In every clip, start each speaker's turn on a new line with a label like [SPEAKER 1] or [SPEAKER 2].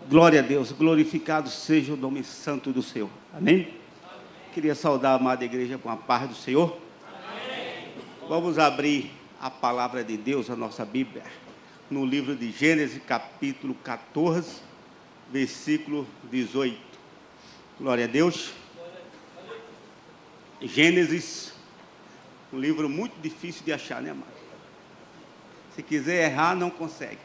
[SPEAKER 1] Glória a Deus, glorificado seja o nome santo do Senhor. Amém? Queria saudar a amada igreja com a paz do Senhor. Amém. Vamos abrir a palavra de Deus, a nossa Bíblia, no livro de Gênesis, capítulo 14, versículo 18. Glória a Deus. Gênesis, um livro muito difícil de achar, né, amado? Se quiser errar, não consegue.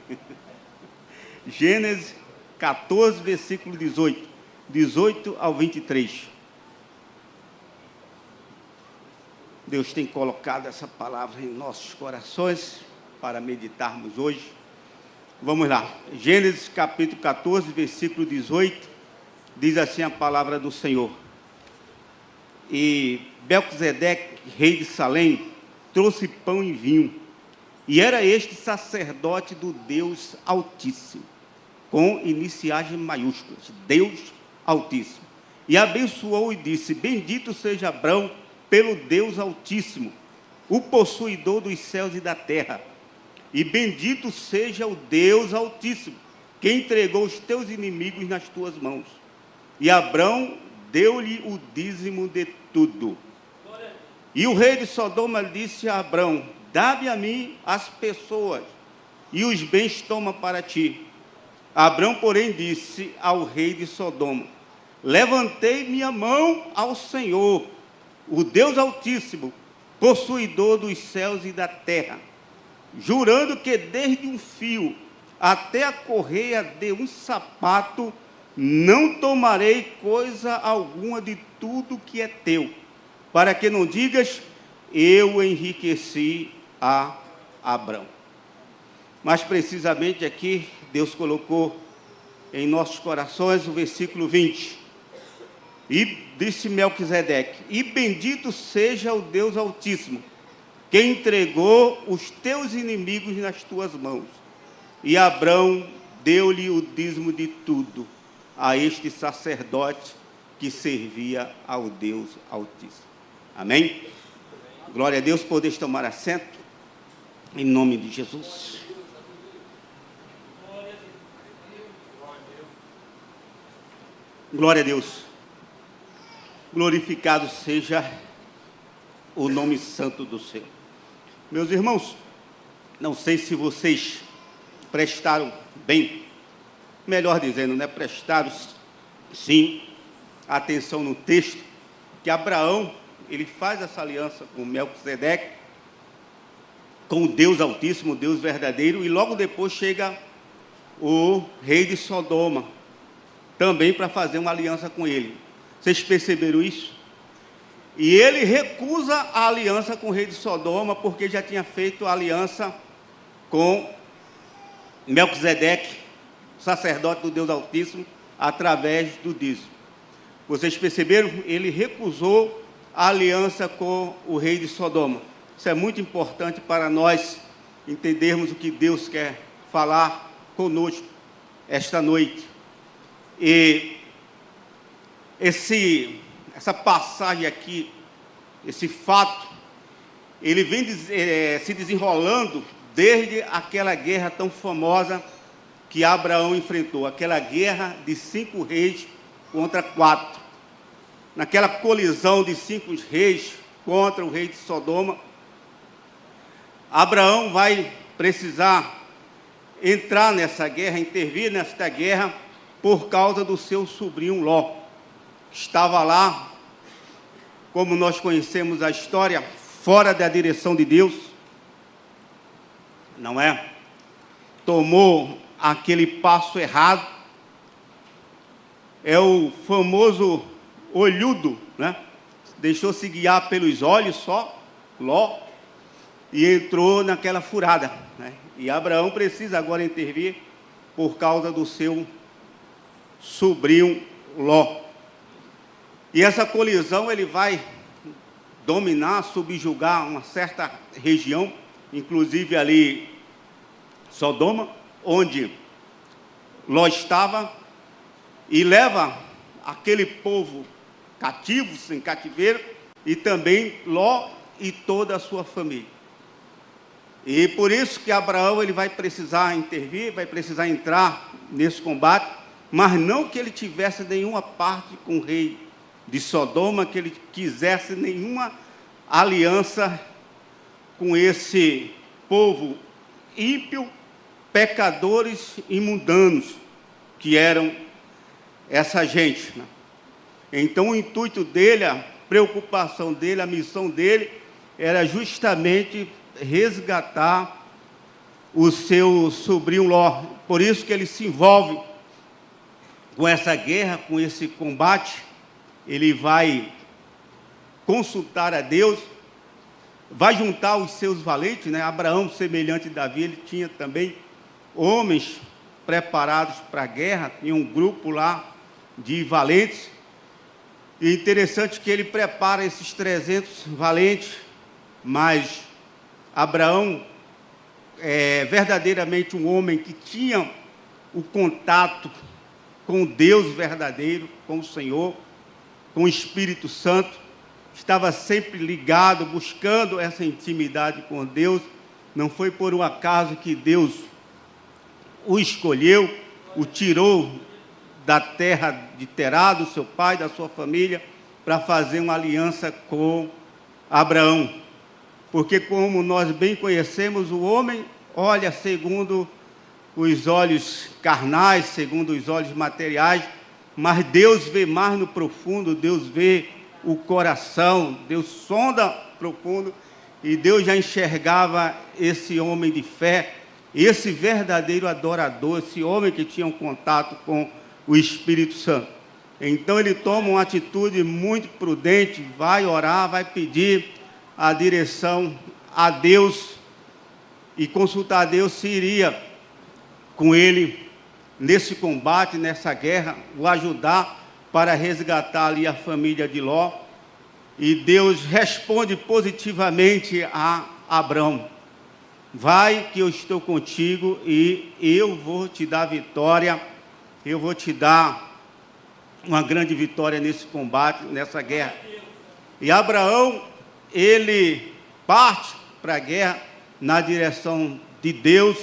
[SPEAKER 1] Gênesis 14, versículo 18. 18 ao 23. Deus tem colocado essa palavra em nossos corações para meditarmos hoje. Vamos lá. Gênesis capítulo 14, versículo 18. Diz assim a palavra do Senhor. E Melquisedeque, rei de Salém, trouxe pão e vinho. E era este sacerdote do Deus Altíssimo, com iniciais maiúsculas, Deus Altíssimo. E abençoou e disse: bendito seja Abrão pelo Deus Altíssimo, o possuidor dos céus e da terra. E bendito seja o Deus Altíssimo, que entregou os teus inimigos nas tuas mãos. E Abrão deu-lhe o dízimo de tudo. E o rei de Sodoma disse a Abrão: dá-me a mim as pessoas, e os bens toma para ti. Abrão, porém, disse ao rei de Sodoma: levantei minha mão ao Senhor, o Deus Altíssimo, possuidor dos céus e da terra, jurando que desde um fio até a correia de um sapato não tomarei coisa alguma de tudo que é teu, para que não digas: eu enriqueci a Abrão. Mas precisamente aqui Deus colocou em nossos corações o versículo 20. E disse Melquisedeque: e bendito seja o Deus Altíssimo, que entregou os teus inimigos nas tuas mãos. E Abrão deu-lhe o dízimo de tudo a este sacerdote que servia ao Deus Altíssimo. Amém? Glória a Deus. Podeis tomar assento, em nome de Jesus. Glória a Deus. Glorificado seja o nome santo do Senhor. Meus irmãos, não sei se vocês prestaram bem, melhor dizendo, né? Prestaram sim atenção no texto, que Abraão, ele faz essa aliança com Melquisedeque, com o Deus Altíssimo, o Deus verdadeiro, e logo depois chega o rei de Sodoma, também para fazer uma aliança com ele. Vocês perceberam isso? E ele recusa a aliança com o rei de Sodoma, porque já tinha feito a aliança com Melquisedeque, sacerdote do Deus Altíssimo, através do dízimo. Vocês perceberam? Ele recusou a aliança com o rei de Sodoma. Isso é muito importante para nós entendermos o que Deus quer falar conosco esta noite. E essa passagem aqui, esse fato, ele vem se desenrolando desde aquela guerra tão famosa que Abraão enfrentou, aquela guerra de 5 reis contra 4. Naquela colisão de 5 reis contra o rei de Sodoma, Abraão vai precisar entrar nessa guerra, intervir nesta guerra, por causa do seu sobrinho Ló. Estava lá, como nós conhecemos a história, fora da direção de Deus, não é? Tomou aquele passo errado, é o famoso olhudo, né? Deixou-se guiar pelos olhos só, Ló, e entrou naquela furada, né? E Abraão precisa agora intervir por causa do seu sobrinho Ló. E essa colisão ele vai dominar, subjugar uma certa região, inclusive ali Sodoma, onde Ló estava, e leva aquele povo cativo, sem cativeiro, e também Ló e toda a sua família. E por isso que Abraão ele vai precisar intervir, vai precisar entrar nesse combate, mas não que ele tivesse nenhuma parte com o rei de Sodoma, que ele quisesse nenhuma aliança com esse povo ímpio, pecadores e mundanos, que eram essa gente, né? Então, o intuito dele, a preocupação dele, a missão dele, era justamente resgatar o seu sobrinho Ló. Por isso que ele se envolve com essa guerra, com esse combate. Ele vai consultar a Deus, vai juntar os seus valentes, né? Abraão, semelhante a Davi, ele tinha também homens preparados para a guerra, tinha um grupo lá de valentes. E interessante que ele prepara esses 300 valentes, mas Abraão é verdadeiramente um homem que tinha o contato com Deus verdadeiro, com o Senhor, com o Espírito Santo, estava sempre ligado, buscando essa intimidade com Deus. Não foi por um acaso que Deus o escolheu, o tirou da terra de Terá, do seu pai, da sua família, para fazer uma aliança com Abraão. Porque, como nós bem conhecemos, o homem olha segundo os olhos carnais, segundo os olhos materiais, mas Deus vê mais no profundo, Deus vê o coração, Deus sonda profundo, e Deus já enxergava esse homem de fé, esse verdadeiro adorador, esse homem que tinha um contato com o Espírito Santo. Então ele toma uma atitude muito prudente, vai orar, vai pedir a direção a Deus e consultar a Deus se iria com ele nesse combate, nessa guerra, o ajudar para resgatar ali a família de Ló. E Deus responde positivamente a Abraão: vai que eu estou contigo e eu vou te dar vitória, eu vou te dar uma grande vitória nesse combate, nessa guerra. E Abraão, ele parte para a guerra na direção de Deus,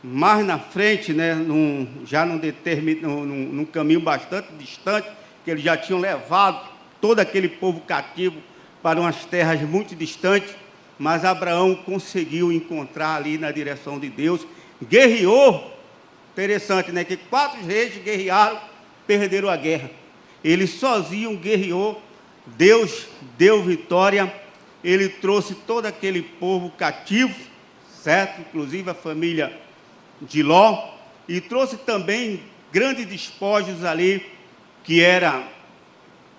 [SPEAKER 1] mais na frente, né, num caminho bastante distante, que eles já tinham levado todo aquele povo cativo para umas terras muito distantes, mas Abraão conseguiu encontrar ali na direção de Deus, guerreou. Interessante, né, que 4 reis guerrearam, perderam a guerra. Ele sozinho guerreou, Deus deu vitória, ele trouxe todo aquele povo cativo, certo? Inclusive a família de Ló, e trouxe também grandes despojos ali, que era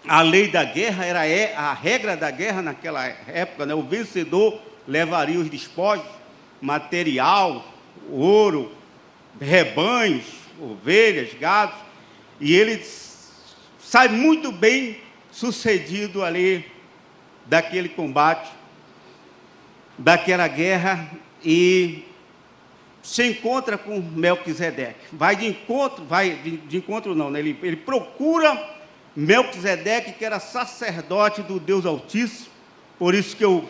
[SPEAKER 1] a lei da guerra, era a regra da guerra naquela época, né? O vencedor levaria os despojos, material, ouro, rebanhos, ovelhas, gados, e ele sai muito bem sucedido ali daquele combate, daquela guerra, e se encontra com Melquisedeque. Vai de encontro não, né? Ele procura Melquisedeque, que era sacerdote do Deus Altíssimo. Por isso que eu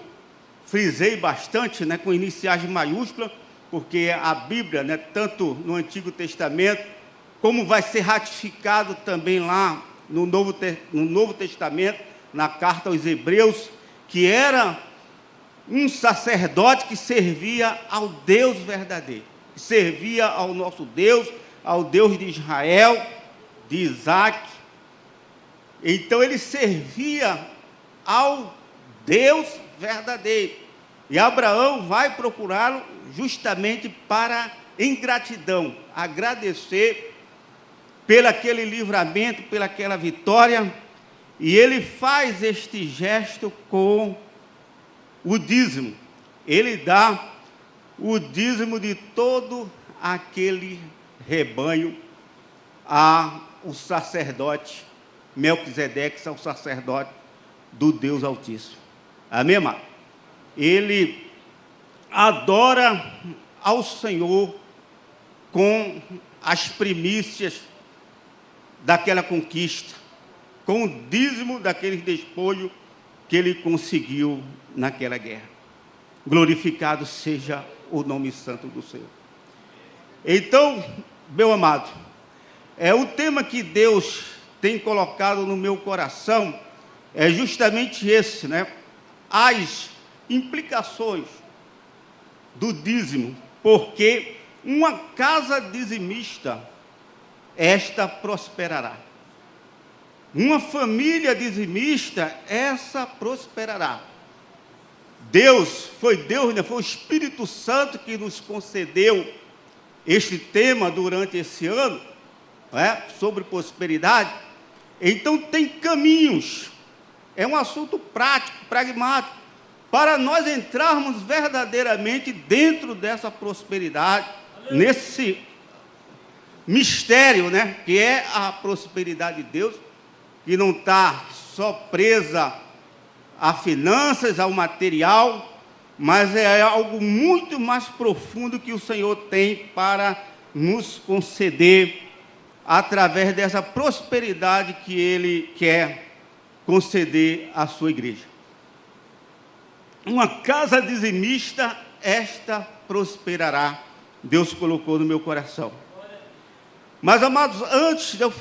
[SPEAKER 1] frisei bastante, né, com iniciais maiúsculas, porque a Bíblia, né, tanto no Antigo Testamento, como vai ser ratificado também lá no Novo Testamento, na carta aos Hebreus, que era um sacerdote que servia ao Deus verdadeiro, que servia ao nosso Deus, ao Deus de Israel, de Isaac. Então ele servia ao Deus verdadeiro. E Abraão vai procurá-lo justamente para, em gratidão, agradecer pelo aquele livramento, pela aquela vitória. E ele faz este gesto com o dízimo. Ele dá o dízimo de todo aquele rebanho ao sacerdote Melquisedeque, ao sacerdote do Deus Altíssimo. Amém, amado? Ele adora ao Senhor com as primícias daquela conquista, com o dízimo daqueles despojos que ele conseguiu naquela guerra. Glorificado seja o nome santo do Senhor. Então, meu amado, o tema que Deus tem colocado no meu coração é justamente esse, né? As implicações do dízimo, porque uma casa dizimista, esta prosperará. Uma família dizimista, essa prosperará. Foi Deus, né? Foi o Espírito Santo que nos concedeu este tema durante esse ano, né? Sobre prosperidade. Então tem caminhos, é um assunto prático, pragmático, para nós entrarmos verdadeiramente dentro dessa prosperidade, nesse mistério, né? Que é a prosperidade de Deus, que não está só presa a finanças, ao material, mas é algo muito mais profundo que o Senhor tem para nos conceder através dessa prosperidade que Ele quer conceder à sua igreja. Uma casa dizimista, esta prosperará. Deus colocou no meu coração. Mas, amados, antes de eu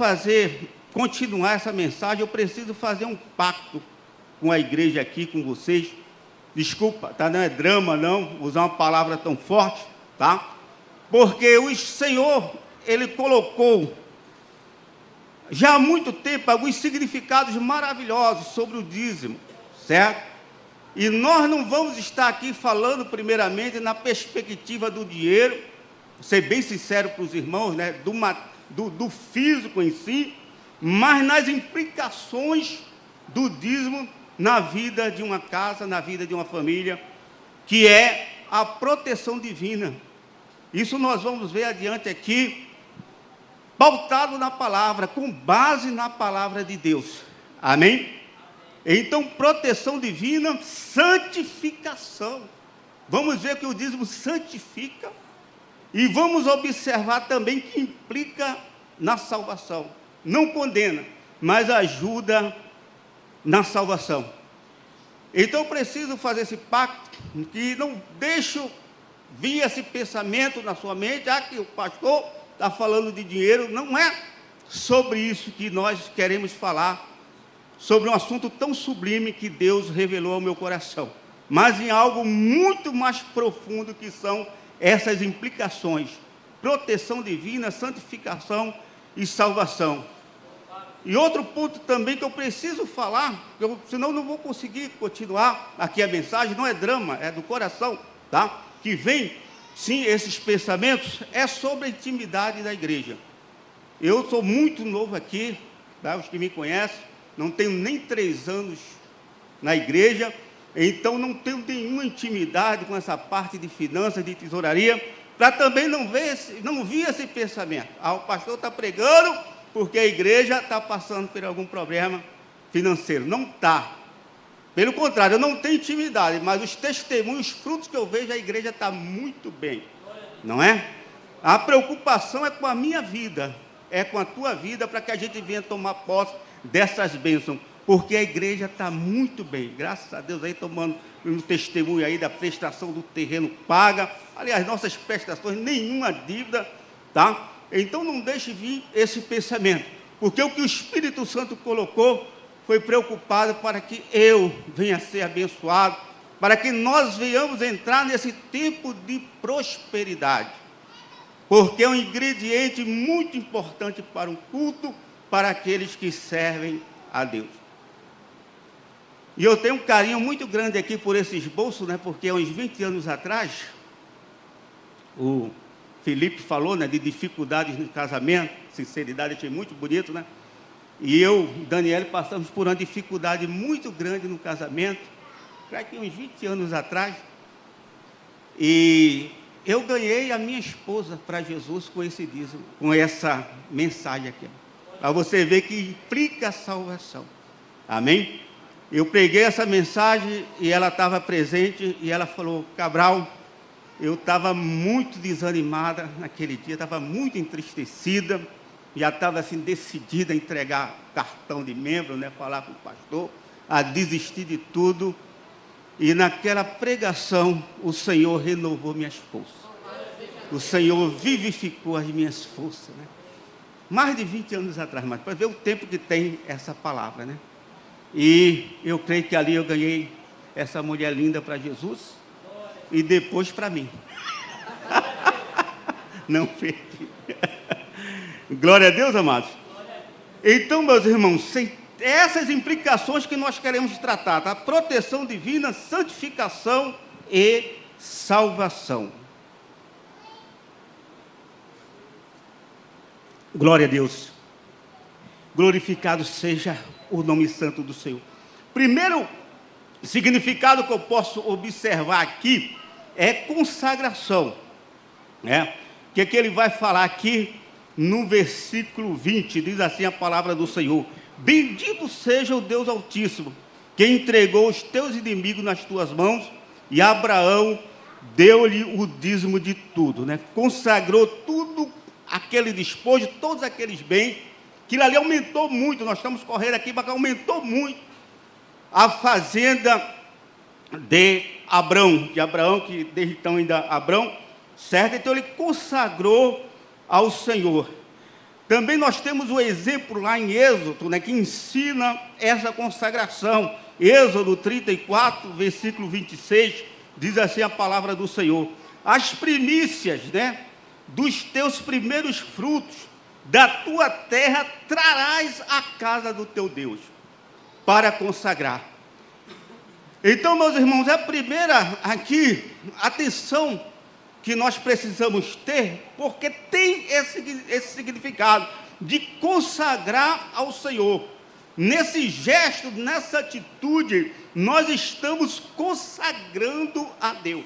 [SPEAKER 1] continuar essa mensagem, eu preciso fazer um pacto com a igreja aqui, com vocês. Desculpa, tá? Não é drama, não, usar uma palavra tão forte, tá? Porque o Senhor, Ele colocou já há muito tempo alguns significados maravilhosos sobre o dízimo, certo? E nós não vamos estar aqui falando primeiramente na perspectiva do dinheiro, vou ser bem sincero para os irmãos, né? Do físico em si, mas nas implicações do dízimo na vida de uma casa, na vida de uma família, que é a proteção divina. Isso nós vamos ver adiante aqui, pautado na palavra, com base na palavra de Deus. Amém? Então, proteção divina, santificação. Vamos ver que o dízimo santifica, e vamos observar também que implica na salvação. Não condena, mas ajuda na salvação. Então eu preciso fazer esse pacto, que não deixo vir esse pensamento na sua mente, que o pastor está falando de dinheiro. Não é sobre isso que nós queremos falar, sobre um assunto tão sublime que Deus revelou ao meu coração, mas em algo muito mais profundo, que são essas implicações: proteção divina, santificação e salvação. E outro ponto também que eu preciso falar, senão não vou conseguir continuar aqui a mensagem, não é drama, é do coração, tá? Que vem, sim, esses pensamentos, é sobre a intimidade da igreja. Eu sou muito novo aqui, tá? Os que me conhecem, não tenho nem 3 anos na igreja, então não tenho nenhuma intimidade com essa parte de finanças, de tesouraria, para também não vir esse pensamento: o pastor está pregando porque a igreja está passando por algum problema financeiro. Não está. Pelo contrário, eu não tenho intimidade, mas os testemunhos, os frutos que eu vejo, a igreja está muito bem. Não é? A preocupação é com a minha vida, é com a tua vida, para que a gente venha tomar posse dessas bênçãos, porque a igreja está muito bem, graças a Deus, aí tomando um testemunho aí da prestação do terreno paga, aliás, nossas prestações, nenhuma dívida, tá? Então não deixe vir esse pensamento, porque o que o Espírito Santo colocou foi preocupado para que eu venha a ser abençoado, para que nós venhamos entrar nesse tempo de prosperidade, porque é um ingrediente muito importante para um culto, para aqueles que servem a Deus. E eu tenho um carinho muito grande aqui por esse esboço, né? Porque há uns 20 anos atrás, o Felipe falou, né, de dificuldades no casamento, sinceridade, achei muito bonito, né? E eu e Daniel passamos por uma dificuldade muito grande no casamento, creio que uns 20 anos atrás, e eu ganhei a minha esposa para Jesus com esse dízimo, com essa mensagem aqui, para você ver que implica a salvação. Amém? Eu preguei essa mensagem e ela estava presente, e ela falou: Cabral, eu estava muito desanimada naquele dia, estava muito entristecida, já estava assim decidida a entregar cartão de membro, né, falar com o pastor, a desistir de tudo. E naquela pregação o Senhor renovou minhas forças, o Senhor vivificou as minhas forças, né? mais de 20 anos atrás, mas para ver o tempo que tem essa palavra, né? E eu creio que ali eu ganhei essa mulher linda para Jesus e depois para mim. Não perdi. Glória a Deus, amados. Então, meus irmãos, essas implicações que nós queremos tratar, tá? Proteção divina, santificação e salvação. Glória a Deus. Glorificado seja o nome santo do Senhor. Primeiro significado que eu posso observar aqui é consagração, né? O que ele vai falar aqui no versículo 20, diz assim a palavra do Senhor: bendito seja o Deus Altíssimo, que entregou os teus inimigos nas tuas mãos, e Abraão deu-lhe o dízimo de tudo, né? Consagrou tudo aquele despojo, todos aqueles bens, que ali aumentou muito. Nós estamos correndo aqui, mas aumentou muito a fazenda de Abrão, que desde então ainda Abrão, certo? Então ele consagrou ao Senhor. Também nós temos o exemplo lá em Êxodo, né, que ensina essa consagração. Êxodo 34, versículo 26, diz assim a palavra do Senhor: as primícias, né, dos teus primeiros frutos da tua terra trarás à casa do teu Deus, para consagrar. Então, meus irmãos, a primeira aqui, atenção que nós precisamos ter, porque tem esse significado de consagrar ao Senhor. Nesse gesto, nessa atitude, nós estamos consagrando a Deus.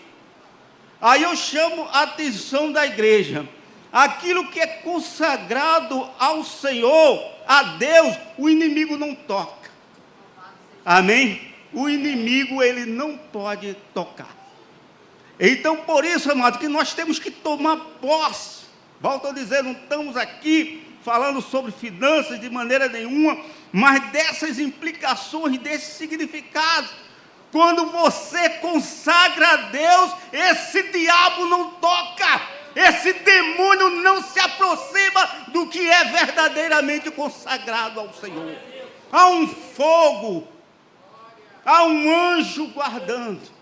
[SPEAKER 1] Aí eu chamo a atenção da igreja: aquilo que é consagrado ao Senhor, a Deus, o inimigo não toca. Amém? O inimigo, ele não pode tocar. Então, por isso, amado, que nós temos que tomar posse. Volto a dizer, não estamos aqui falando sobre finanças de maneira nenhuma, mas dessas implicações, desses significados. Quando você consagra a Deus, esse diabo não toca, esse demônio não se aproxima do que é verdadeiramente consagrado ao Senhor. Há um fogo, há um anjo guardando.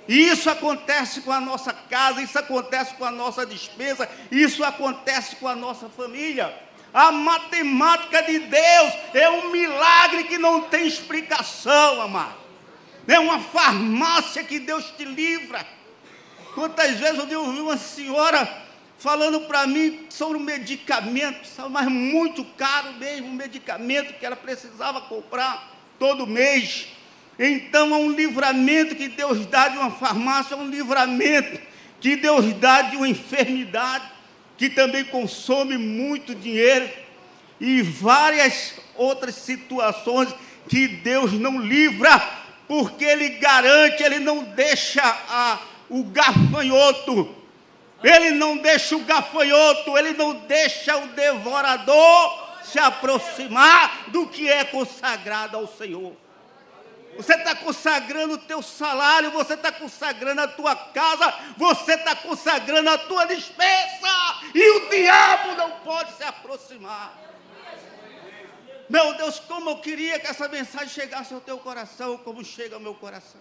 [SPEAKER 1] E isso acontece com a nossa casa, isso acontece com a nossa despensa, isso acontece com a nossa família. A matemática de Deus é um milagre que não tem explicação, amado. É uma farmácia que Deus te livra. Quantas vezes eu ouvi uma senhora falando para mim sobre um medicamento, mas muito caro mesmo, um medicamento que ela precisava comprar todo mês. Então é um livramento que Deus dá de uma farmácia, é um livramento que Deus dá de uma enfermidade, que também consome muito dinheiro, e várias outras situações que Deus não livra, porque Ele garante, Ele não deixa o gafanhoto, Ele não deixa o gafanhoto, Ele não deixa o devorador se aproximar do que é consagrado ao Senhor. Você está consagrando o teu salário, você está consagrando a tua casa, você está consagrando a tua despensa, e o diabo não pode se aproximar. Meu Deus, como eu queria que essa mensagem chegasse ao teu coração, como chega ao meu coração.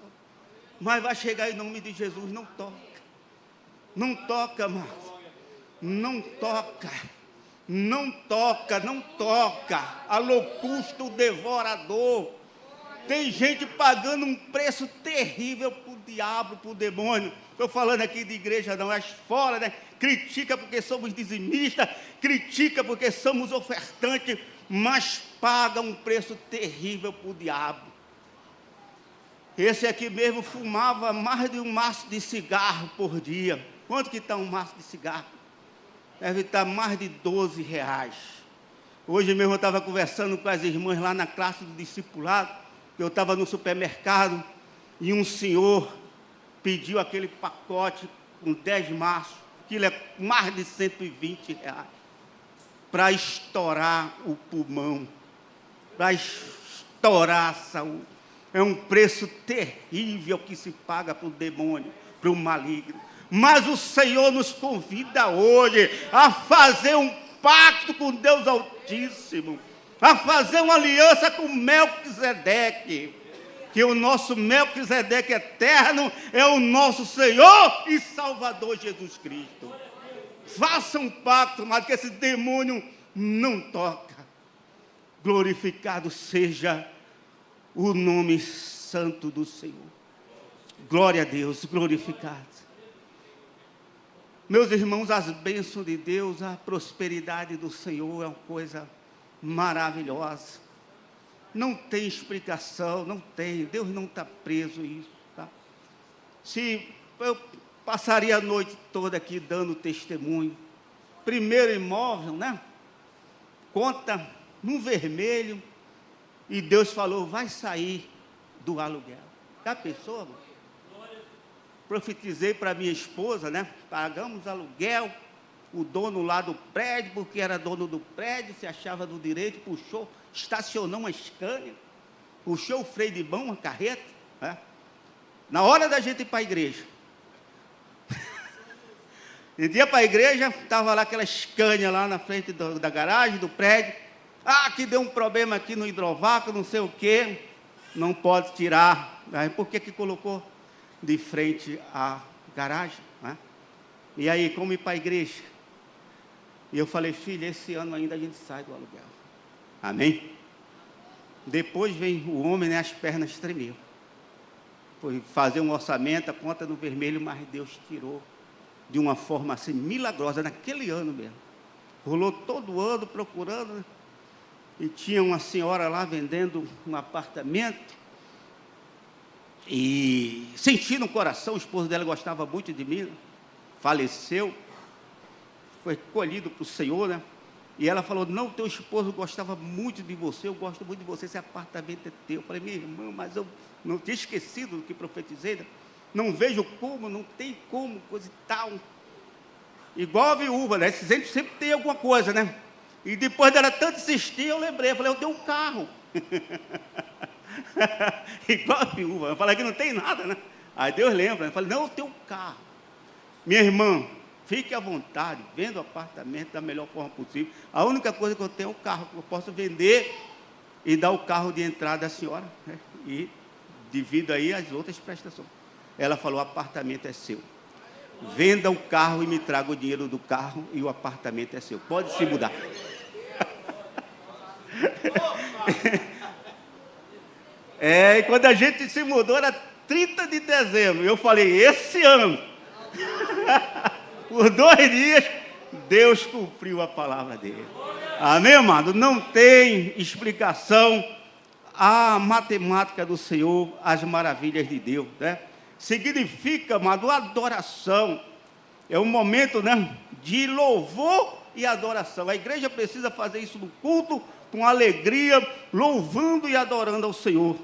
[SPEAKER 1] Mas vai chegar em nome de Jesus. Não toca. Não toca, amado. Não toca. Não toca, não toca. Alô, custa o devorador. Tem gente pagando um preço terrível para o diabo, para o demônio. Estou falando aqui de igreja não, mas fora, né? Critica porque somos dizimistas, critica porque somos ofertantes, mas paga um preço terrível para o diabo. Esse aqui mesmo fumava mais de um maço de cigarro por dia. Quanto que está um maço de cigarro? Deve estar mais de R$12. Hoje mesmo eu estava conversando com as irmãs lá na classe do discipulado. Eu estava no supermercado e um senhor pediu aquele pacote com 10 maços, aquilo é mais de R$120, para estourar o pulmão, para estourar a saúde. É um preço terrível que se paga para o demônio, para o maligno. Mas o Senhor nos convida hoje a fazer um pacto com Deus Altíssimo, a fazer uma aliança com Melquisedeque, que o nosso Melquisedeque eterno é o nosso Senhor e Salvador Jesus Cristo. Faça um pacto, mas que esse demônio não toca. Glorificado seja o nome santo do Senhor. Glória a Deus, glorificado. Meus irmãos, as bênçãos de Deus, a prosperidade do Senhor é uma coisa maravilhosa. Não tem explicação, não tem. Deus não está preso a isso, tá? Se eu passaria a noite toda aqui dando testemunho. Primeiro imóvel, né? Conta no vermelho. E Deus falou, vai sair do aluguel. Já pensou, amor? Profetizei para minha esposa, né? Pagamos aluguel. O dono lá do prédio, porque era dono do prédio, se achava do direito, puxou, estacionou uma Scania, puxou o freio de mão, uma carreta, né? Na hora da gente ir para a igreja. E dia para a igreja, estava lá aquela Scania lá na frente da garagem, do prédio. Ah, que deu um problema aqui no hidrovácuo, não sei o quê. Não pode tirar. Aí, por que colocou de frente à garagem, né? E aí, como ir para a igreja? E eu falei, filha, esse ano ainda a gente sai do aluguel. Amém? Depois vem o homem, né, as pernas tremeu. Foi fazer um orçamento, a conta no vermelho, mas Deus tirou de uma forma assim milagrosa, naquele ano mesmo. Rolou todo ano procurando, né? E tinha uma senhora lá vendendo um apartamento. E senti no coração, o esposo dela gostava muito de mim, né? Faleceu, foi colhido para o Senhor, né? E ela falou, não, teu esposo gostava muito de você, eu gosto muito de você, esse apartamento é teu. Eu falei, minha irmã, mas eu não tinha esquecido do que profetizei, né? Não vejo como, não tem como, coisa e tal. Igual a viúva, né? Sempre tem alguma coisa, né? E depois dela tanto insistir, eu lembrei, eu falei, eu tenho um carro. Igual a viúva, eu falei que não tem nada, né? Aí Deus lembra, eu falei, não, eu tenho um carro. Minha irmã, fique à vontade, venda o apartamento da melhor forma possível. A única coisa que eu tenho é o carro, que eu posso vender e dar o carro de entrada à senhora, né? E devido aí às outras prestações. Ela falou, o apartamento é seu. Venda o carro e me traga o dinheiro do carro e o apartamento é seu. Pode se mudar. E quando a gente se mudou era 30 de dezembro. Eu falei, esse ano, por 2 dias, Deus cumpriu a palavra dele. Amém, amado? Não tem explicação a matemática do Senhor, as maravilhas de Deus, né? Significa, amado, adoração. É um momento, né, de louvor e adoração. A igreja precisa fazer isso no culto, com alegria, louvando e adorando ao Senhor.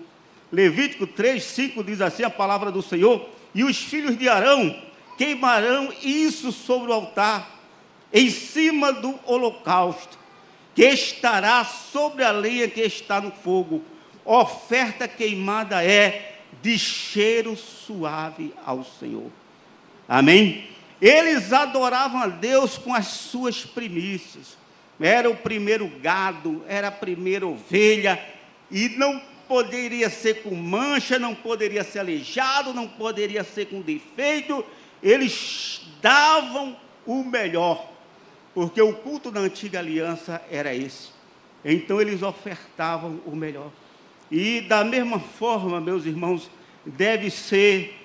[SPEAKER 1] Levítico 3:5 diz assim a palavra do Senhor, e os filhos de Arão queimarão isso sobre o altar, em cima do holocausto, que estará sobre a lenha que está no fogo. Oferta queimada é de cheiro suave ao Senhor. Amém? Eles adoravam a Deus com as suas primícias. Era o primeiro gado, era a primeira ovelha, e não poderia ser com mancha, não poderia ser aleijado, não poderia ser com defeito. Eles davam o melhor, porque o culto da antiga aliança era esse. Então eles ofertavam o melhor. E da mesma forma, meus irmãos, deve ser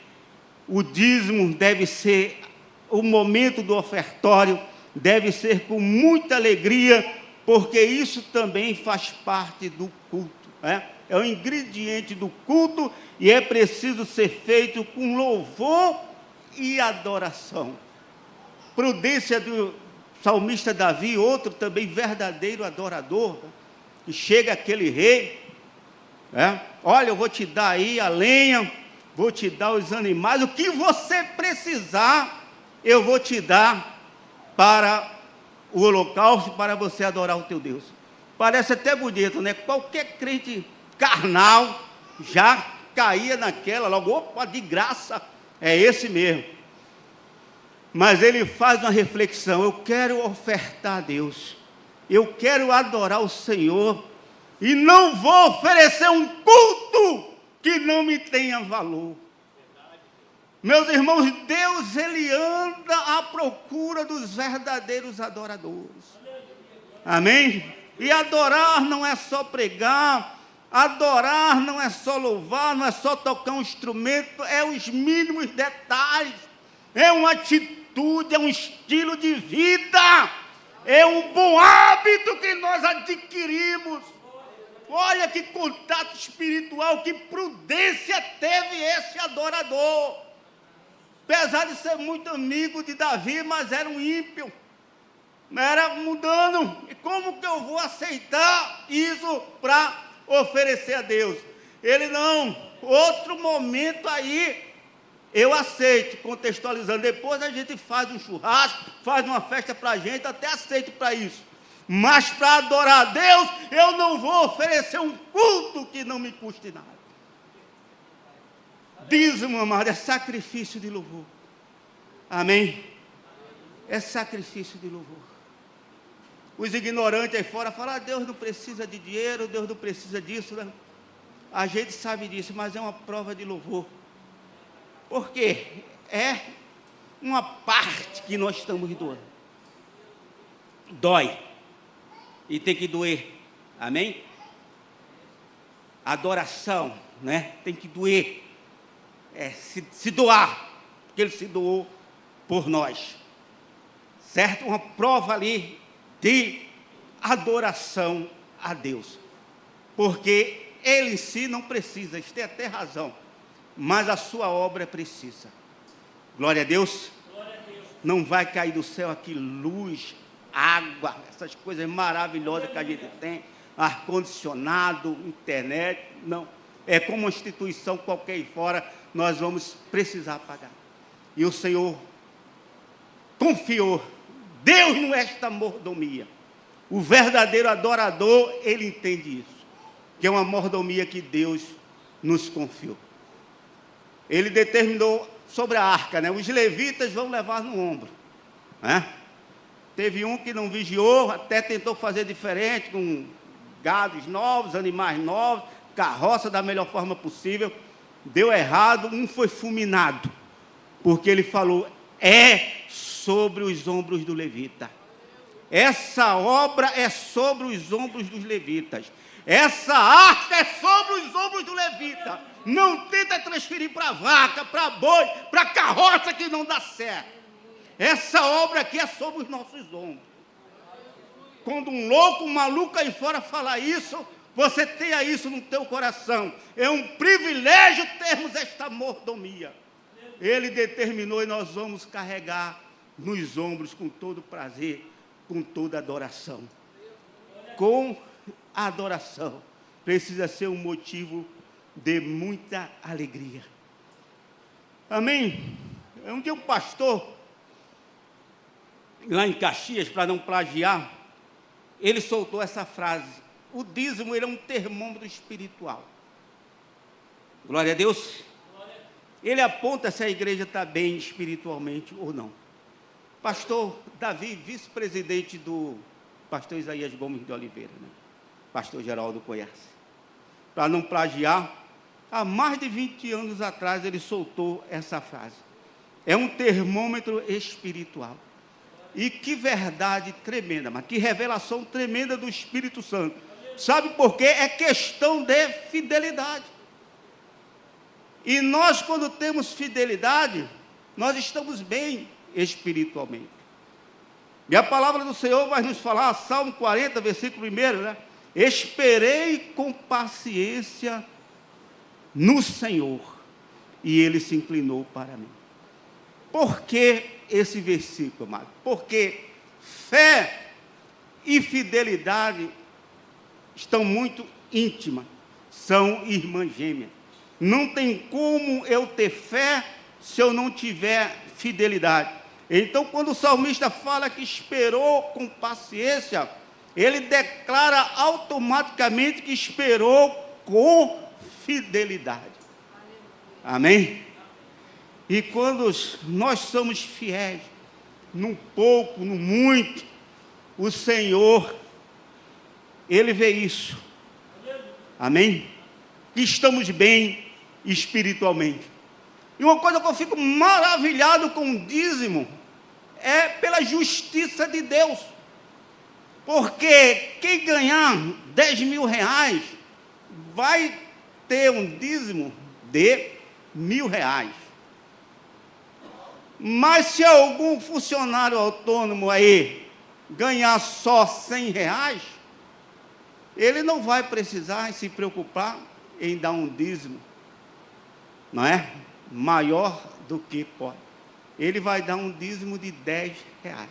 [SPEAKER 1] o dízimo, deve ser o momento do ofertório, deve ser com muita alegria, porque isso também faz parte do culto, né? É um ingrediente do culto e é preciso ser feito com louvor e adoração. Prudência do salmista Davi, outro também verdadeiro adorador, que chega aquele rei, olha, eu vou te dar aí a lenha, vou te dar os animais, o que você precisar, eu vou te dar para o holocausto, para você adorar o teu Deus. Parece até bonito, né? Qualquer crente carnal já caía naquela, logo, opa, de graça, é esse mesmo. Mas ele faz uma reflexão, eu quero ofertar a Deus, Eu quero adorar o Senhor e não vou oferecer um culto que não me tenha valor. Meus irmãos, Deus, Ele anda à procura dos verdadeiros adoradores. Amém? E adorar não é só pregar, adorar não é só louvar, não é só tocar um instrumento, é os mínimos detalhes, é uma atitude, é um estilo de vida, é um bom hábito que nós adquirimos. Olha que contato espiritual, que prudência teve esse adorador. Apesar de ser muito amigo de Davi, mas era um ímpio, era mundano. E como que eu vou aceitar isso para oferecer a Deus? Ele não, outro momento aí eu aceito, contextualizando. Depois a gente faz um churrasco, faz uma festa para a gente, até aceito para isso. Mas para adorar a Deus, eu não vou oferecer um culto que não me custe nada. Dízimo, amado, é sacrifício de louvor. Amém? É sacrifício de louvor. Os ignorantes aí fora falam, Deus não precisa de dinheiro, Deus não precisa disso, né? A gente sabe disso, mas é uma prova de louvor. Porque é uma parte que nós estamos doando. Dói. E tem que doer. Amém? Adoração, né? Tem que doer. Se doar. Porque Ele se doou por nós. Certo? Uma prova ali de adoração a Deus. Porque Ele em si não precisa, isso tem até razão. Mas a sua obra precisa. Glória a Deus. Glória a Deus. Não vai cair do céu aqui luz, água, essas coisas maravilhosas que a gente tem, ar-condicionado, internet, não. É como uma instituição qualquer aí fora, nós vamos precisar pagar. E o Senhor confiou, deu-nos esta mordomia. O verdadeiro adorador, ele entende isso, que é uma mordomia que Deus nos confiou. Ele determinou sobre a arca, né? Os levitas vão levar no ombro, né? Teve um que não vigiou, até tentou fazer diferente, com gados novos, animais novos, carroça da melhor forma possível. Deu errado, um foi fulminado, porque ele falou, é sobre os ombros do levita. Essa obra é sobre os ombros dos levitas. Essa arca é sobre os ombros do levita. Não tenta transferir para vaca, para boi, para carroça que não dá certo. Essa obra aqui é sobre os nossos ombros. Quando um louco, um maluco aí fora falar isso, você tenha isso no teu coração. É um privilégio termos esta mordomia. Ele determinou e nós vamos carregar nos ombros com todo prazer, com toda adoração. Com a adoração precisa ser um motivo de muita alegria. Amém? Um dia um pastor, lá em Caxias, para não plagiar, ele soltou essa frase: o dízimo, ele é um termômetro espiritual. Glória a Deus. Ele aponta se a igreja está bem espiritualmente ou não. Pastor Davi, vice-presidente do pastor Isaías Gomes de Oliveira, né? Pastor Geraldo conhece. Para não plagiar, há mais de 20 anos atrás ele soltou essa frase. É um termômetro espiritual. E que verdade tremenda, mas que revelação tremenda do Espírito Santo. Sabe por quê? É questão de fidelidade. E nós, quando temos fidelidade, nós estamos bem espiritualmente. E a palavra do Senhor vai nos falar, Salmo 40, versículo 1, né? Esperei com paciência no Senhor, e Ele se inclinou para mim. Por que esse versículo, amado? Porque fé e fidelidade estão muito íntimas, são irmãs gêmeas. Não tem como eu ter fé se eu não tiver fidelidade. Então, quando o salmista fala que esperou com paciência, ele declara automaticamente que esperou com fidelidade. Amém? E quando nós somos fiéis, no pouco, no muito, o Senhor ele vê isso. Amém? Que estamos bem espiritualmente. E uma coisa que eu fico maravilhado com o dízimo é pela justiça de Deus. Porque quem ganhar 10 mil reais vai ter um dízimo de 1.000 reais. Mas se algum funcionário autônomo aí ganhar só 100 reais, ele não vai precisar se preocupar em dar um dízimo, não é? Maior do que pode. Ele vai dar um dízimo de 10 reais,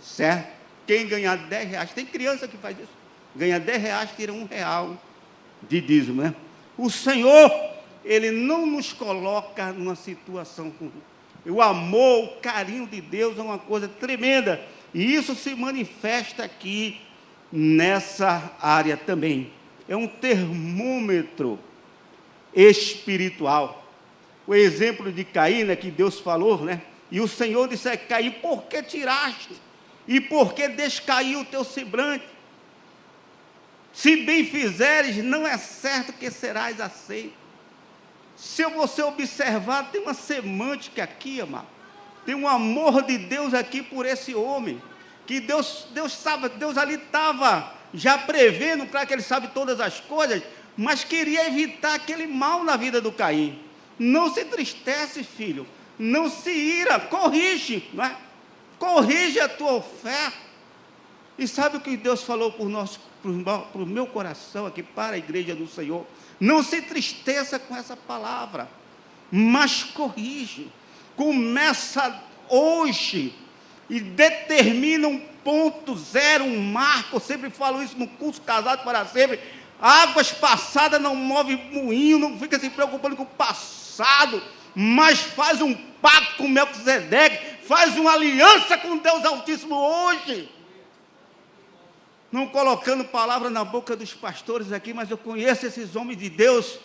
[SPEAKER 1] certo? Quem ganhar 10 reais, tem criança que faz isso, ganha 10 reais, tira R$1 de dízimo, né? O Senhor, Ele não nos coloca numa situação comum. O amor, o carinho de Deus é uma coisa tremenda, e isso se manifesta aqui nessa área também. É um termômetro espiritual. O exemplo de Caim, né, que Deus falou, né? E o Senhor disse a Caim: por que tiraste? E por que descaiu o teu semblante? Se bem fizeres, não é certo que serás aceito. Se você observar, tem uma semântica aqui, amado. Tem um amor de Deus aqui por esse homem. Que Deus ali estava já prevendo, para que ele sabe todas as coisas, mas queria evitar aquele mal na vida do Caim. Não se entristece, filho. Não se ira, corrige, não é? Corrige a tua oferta. E sabe o que Deus falou para o meu coração aqui, para a igreja do Senhor? Não se entristeça com essa palavra, mas corrige. Começa hoje e determina um ponto zero, um marco. Eu sempre falo isso no curso Casados para Sempre. Águas passadas não move moinho, não fica se preocupando com o passado, mas faz um pacto com Melquisedeque, faz uma aliança com Deus Altíssimo hoje. Não colocando palavra na boca dos pastores aqui, mas eu conheço esses homens de Deus,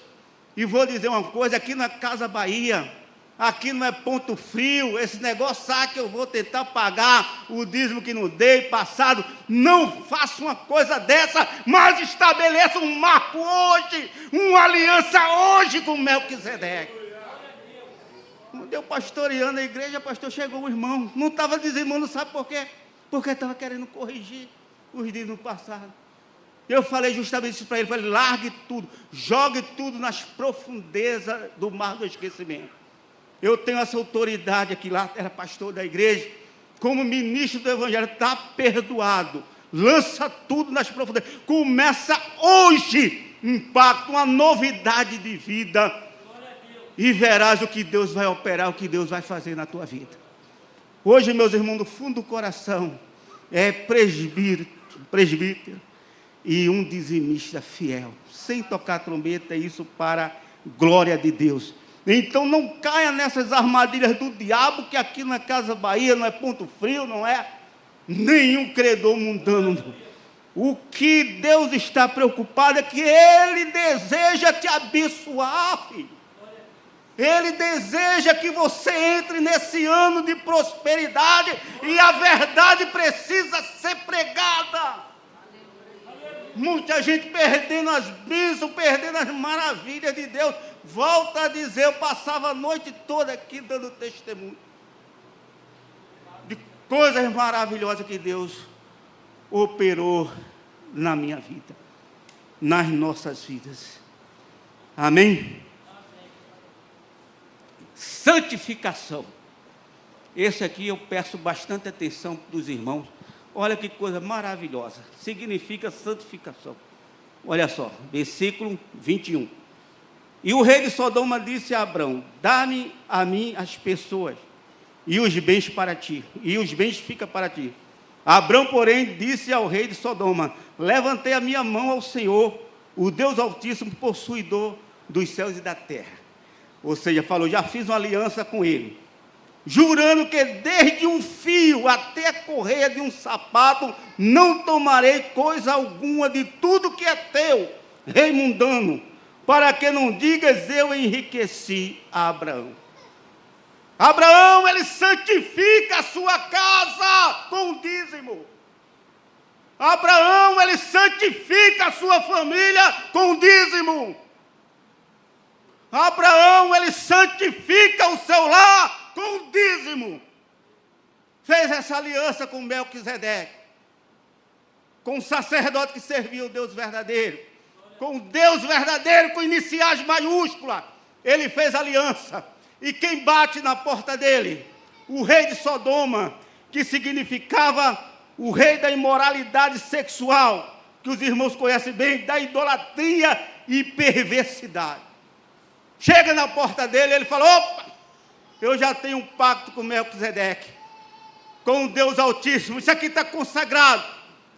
[SPEAKER 1] e vou dizer uma coisa: aqui na Casa Bahia, aqui não é ponto frio, esse negócio, que eu vou tentar pagar o dízimo que não dei passado. Não faça uma coisa dessa, mas estabeleça um marco hoje, uma aliança hoje com Melquisedeque. Quando eu pastoreando a igreja, pastor, chegou um irmão, não estava dizimando, sabe por quê? Porque estava querendo corrigir os dízimos passados. Eu falei justamente isso para ele: falei, largue tudo, jogue tudo nas profundezas do mar do esquecimento. Eu tenho essa autoridade aqui, lá era pastor da igreja, como ministro do evangelho, está perdoado, lança tudo nas profundezas, começa hoje um pacto, uma novidade de vida, e verás o que Deus vai operar, o que Deus vai fazer na tua vida. Hoje, meus irmãos, do fundo do coração, é presbítero e um dizimista fiel, sem tocar trombeta, isso para glória de Deus. Então não caia nessas armadilhas do diabo, que aqui na Casa Bahia não é ponto frio, não é nenhum credor mundano. O que Deus está preocupado é que Ele deseja te abençoar, filho. Ele deseja que você entre nesse ano de prosperidade, e a verdade precisa ser pregada. Muita gente perdendo as bênçãos, perdendo as maravilhas de Deus. Volto a dizer, eu passava a noite toda aqui dando testemunho de coisas maravilhosas que Deus operou na minha vida, nas nossas vidas. Amém? Santificação. Esse aqui eu peço bastante atenção dos irmãos. Olha que coisa maravilhosa. Significa santificação. Olha só, versículo 21. E o rei de Sodoma disse a Abrão: dá-me a mim as pessoas e os bens para ti, e os bens fica para ti. Abrão, porém, disse ao rei de Sodoma: levantei a minha mão ao Senhor, o Deus Altíssimo, possuidor dos céus e da terra. Ou seja, falou, já fiz uma aliança com ele, jurando que desde um fio até a correia de um sapato, não tomarei coisa alguma de tudo que é teu, rei mundano, para que não digas, eu enriqueci a Abraão. Abraão, ele santifica a sua casa com o dízimo. Abraão, ele santifica a sua família com o dízimo. Abraão, ele santifica o seu lar com o dízimo. Fez essa aliança com Melquisedeque, com o sacerdote que servia o Deus verdadeiro, com o Deus verdadeiro com iniciais maiúsculas. Ele fez aliança. E quem bate na porta dele? O rei de Sodoma, que significava o rei da imoralidade sexual, que os irmãos conhecem bem, da idolatria e perversidade. Chega na porta dele, ele fala: opa, eu já tenho um pacto com Melquisedeque, com o Deus Altíssimo. Isso aqui está consagrado.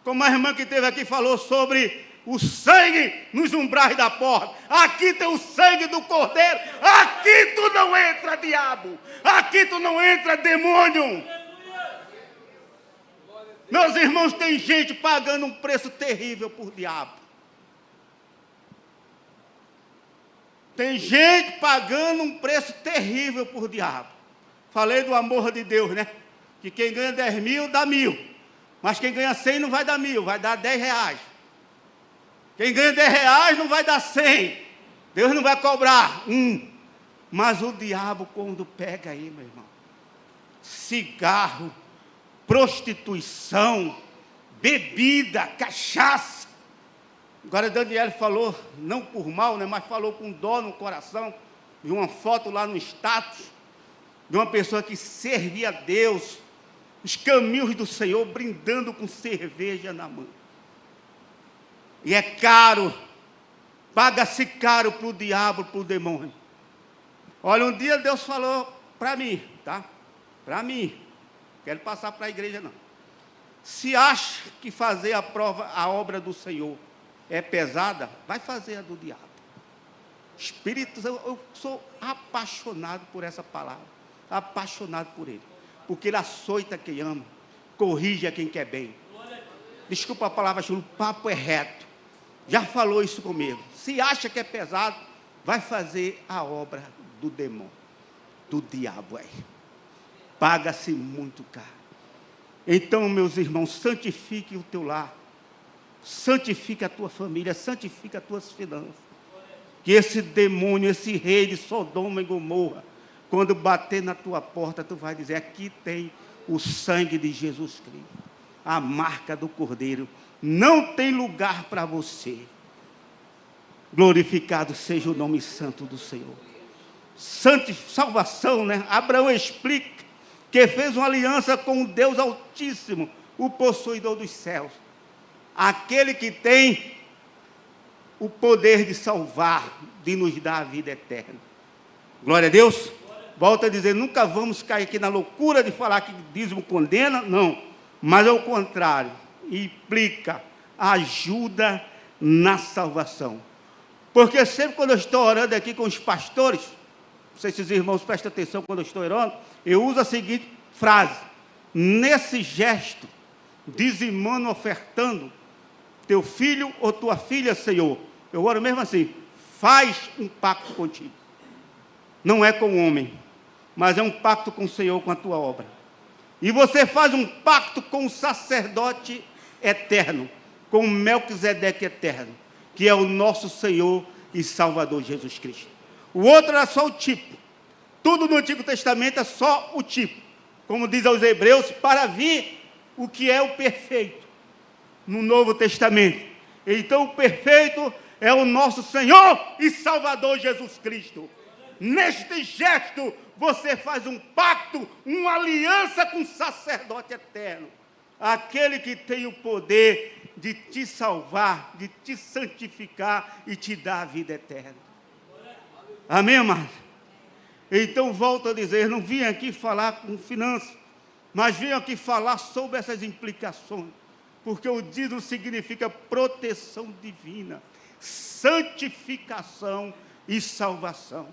[SPEAKER 1] Como a irmã que esteve aqui falou sobre o sangue nos umbrais da porta. Aqui tem o sangue do Cordeiro. Aqui tu não entra, diabo. Aqui tu não entra, demônio. Meus irmãos, tem gente pagando um preço terrível por diabo. Tem gente pagando um preço terrível por diabo. Falei do amor de Deus, né? Que quem ganha 10 mil, dá 1.000. Mas quem ganha 100 não vai dar 1.000, vai dar 10 reais. Quem ganha 10 reais não vai dar 100. Deus não vai cobrar 1. Mas o diabo, quando pega aí, meu irmão, cigarro, prostituição, bebida, cachaça. Agora Daniel falou, não por mal, né, mas falou com dó no coração, de uma foto lá no status, de uma pessoa que servia a Deus, os caminhos do Senhor, brindando com cerveja na mão. E é caro, paga-se caro para o diabo, para o demônio. Olha, um dia Deus falou para mim, tá? Para mim, quero passar para a igreja não. Se acha que fazer a obra do Senhor é pesada, vai fazer a do diabo. Espírito, eu sou apaixonado por essa palavra, apaixonado por ele, porque ele açoita quem ama, corrige a quem quer bem. Desculpa a palavra, o papo é reto. Já falou isso comigo. Se acha que é pesado, vai fazer a obra do demônio, do diabo aí. Paga-se muito caro. Então, meus irmãos, santifique o teu lar, santifique a tua família, santifique as tuas finanças. Que esse demônio, esse rei de Sodoma e Gomorra, quando bater na tua porta, tu vai dizer: aqui tem o sangue de Jesus Cristo, a marca do Cordeiro, não tem lugar para você. Glorificado seja o nome santo do Senhor. Salvação, né? Abraão explica que fez uma aliança com o Deus Altíssimo, o possuidor dos céus, aquele que tem o poder de salvar, de nos dar a vida eterna. Glória a Deus. Volto a dizer, nunca vamos cair aqui na loucura de falar que dízimo condena, não, mas ao contrário, implica ajuda na salvação. Porque sempre quando eu estou orando aqui com os pastores, não sei se os irmãos prestam atenção quando eu estou orando, eu uso a seguinte frase: nesse gesto, dizimando, ofertando, teu filho ou tua filha, Senhor, eu oro mesmo assim, faz um pacto contigo. Não é com o homem, mas é um pacto com o Senhor, com a tua obra. E você faz um pacto com o sacerdote eterno, com o Melquisedeque eterno, que é o nosso Senhor e Salvador Jesus Cristo. O outro era só o tipo. Tudo no Antigo Testamento é só o tipo. Como diz aos Hebreus, para vir o que é o perfeito no Novo Testamento. Então o perfeito é o nosso Senhor e Salvador Jesus Cristo. Neste gesto, você faz um pacto, uma aliança com o sacerdote eterno, aquele que tem o poder de te salvar, de te santificar e te dar a vida eterna. Amém, amado? Então, volto a dizer, não vim aqui falar com finanças, mas vim aqui falar sobre essas implicações, porque o dízimo significa proteção divina, santificação e salvação.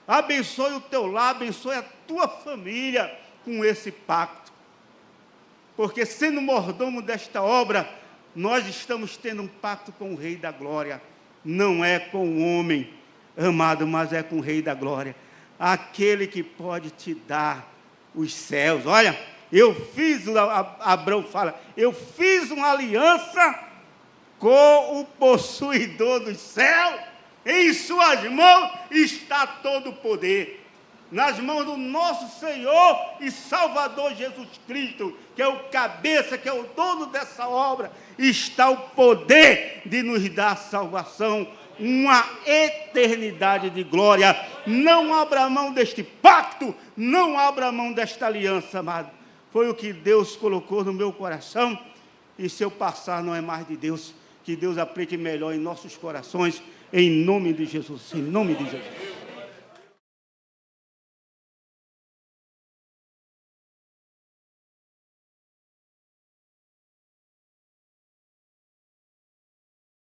[SPEAKER 1] Abençoe o teu lar, abençoe a tua família com esse pacto. Porque sendo mordomo desta obra, nós estamos tendo um pacto com o Rei da Glória. Não é com o homem, amado, mas é com o Rei da Glória. Aquele que pode te dar os céus. Olha, Abraão fala, eu fiz uma aliança com o possuidor dos céus, em suas mãos está todo o poder. Nas mãos do nosso Senhor e Salvador Jesus Cristo, que é o cabeça, que é o dono dessa obra, está o poder de nos dar salvação, uma eternidade de glória. Não abra mão deste pacto, não abra mão desta aliança, amado. Foi o que Deus colocou no meu coração, e se eu passar não é mais de Deus. Que Deus aplique melhor em nossos corações, em nome de Jesus, em nome de Jesus.